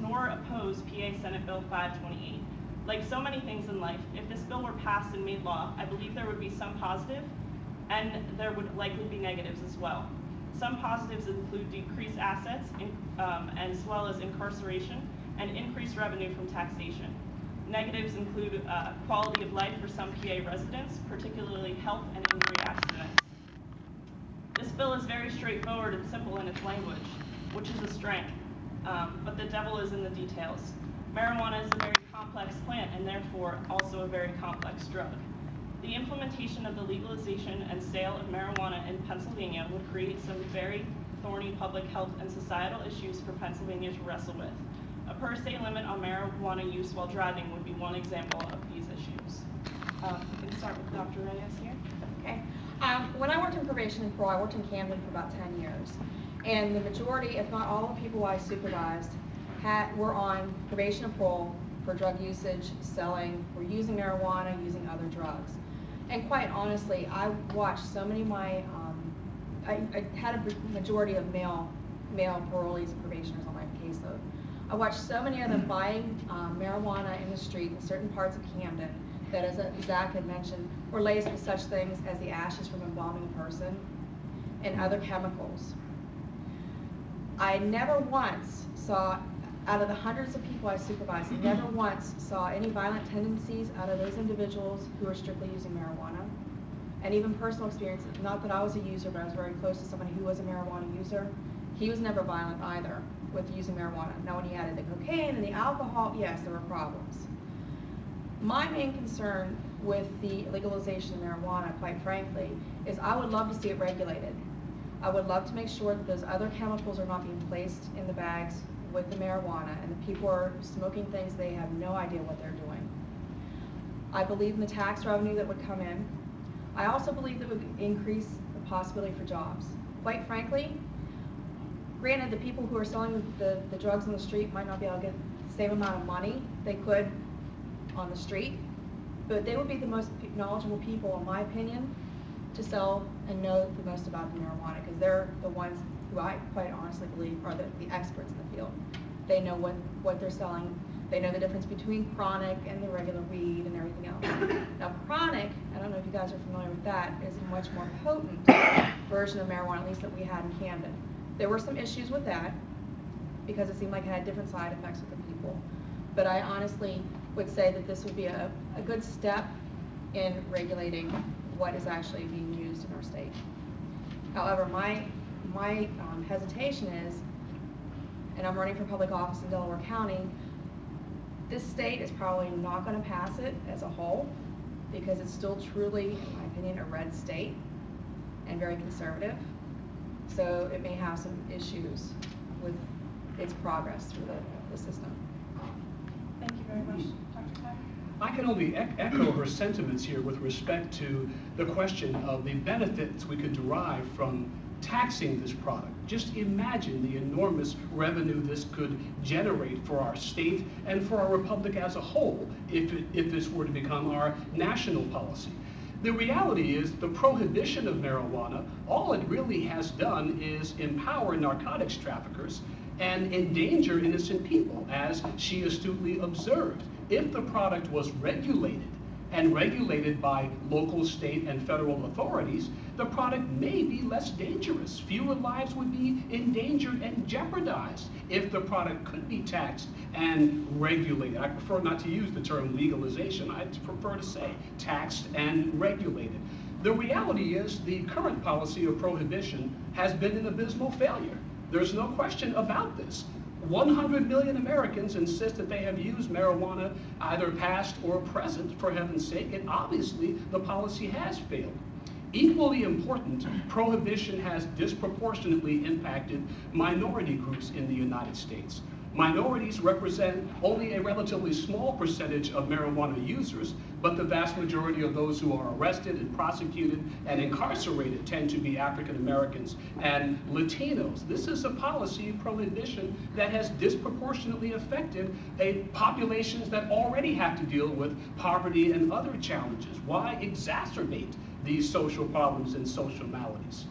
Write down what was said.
nor oppose PA Senate Bill 528. Like so many things in life, if this bill were passed and made law, I believe there would be some positive, and there would likely be negatives as well. Some positives include decreased assets, as well as incarceration, and increased revenue from taxation. Negatives include quality of life for some PA residents, particularly health and injury accidents. This bill is very straightforward and simple in its language, which is a strength, but the devil is in the details. Marijuana is a very complex plant and therefore also a very complex drug. The implementation of the legalization and sale of marijuana in Pennsylvania would create some very thorny public health and societal issues for Pennsylvania to wrestle with. A per se limit on marijuana use while driving would be one example of these issues. We can start with Dr. Reyes here. Okay. When I worked in probation and parole, I worked in Camden for about 10 years. And the majority, if not all the people I supervised, were on probation and parole for drug usage, selling, were using marijuana, using other drugs. And quite honestly, I watched so many of my, I had a majority of male parolees and probationers on my caseload. I watched so many of them buying marijuana in the street in certain parts of Camden that, as Zach had mentioned, were laced with such things as the ashes from embalming a person and other chemicals. I never once saw, out of the hundreds of people I supervised, never once saw any violent tendencies out of those individuals who were strictly using marijuana. And even personal experience, not that I was a user, but I was very close to somebody who was a marijuana user. He was never violent either with using marijuana. Now when he added the cocaine and the alcohol, yes, there were problems. My main concern with the legalization of marijuana, quite frankly, is I would love to see it regulated. I would love to make sure that those other chemicals are not being placed in the bags with the marijuana, and the people are smoking things they have no idea what they're doing. I believe in the tax revenue that would come in. I also believe that would increase the possibility for jobs. Quite frankly, granted, the people who are selling the drugs on the street might not be able to get the same amount of money they could on the street, but they would be the most knowledgeable people, in my opinion, to sell and know the most about the marijuana, because they're the ones who I quite honestly believe are the experts in the field. They know what they're selling. They know the difference between chronic and the regular weed and everything else. Now chronic, I don't know if you guys are familiar with that, is a much more potent version of marijuana, at least that we had in Camden. There were some issues with that because it seemed like it had different side effects with the people. But I honestly would say that this would be a good step in regulating what is actually being used in our state. However, my hesitation is, and I'm running for public office in Delaware County, this state is probably not going to pass it as a whole because it's still truly, in my opinion, a red state and very conservative. So it may have some issues with its progress through the system. Thank you very much. Dr. Kai? I can only echo her sentiments here with respect to the question of the benefits we could derive from taxing this product. Just imagine the enormous revenue this could generate for our state and for our republic as a whole if this were to become our national policy. The reality is the prohibition of marijuana, all it really has done is empower narcotics traffickers and endanger innocent people, as she astutely observed. If the product was regulated, and regulated by local, state, and federal authorities, the product may be less dangerous. Fewer lives would be endangered and jeopardized if the product could be taxed and regulated. I prefer not to use the term legalization. I prefer to say taxed and regulated. The reality is the current policy of prohibition has been an abysmal failure. There's no question about this. 100 million Americans insist that they have used marijuana, either past or present, for heaven's sake, and obviously the policy has failed. Equally important, prohibition has disproportionately impacted minority groups in the United States. Minorities represent only a relatively small percentage of marijuana users, but the vast majority of those who are arrested and prosecuted and incarcerated tend to be African Americans and Latinos. This is a policy of prohibition that has disproportionately affected populations that already have to deal with poverty and other challenges. Why exacerbate these social problems and social maladies?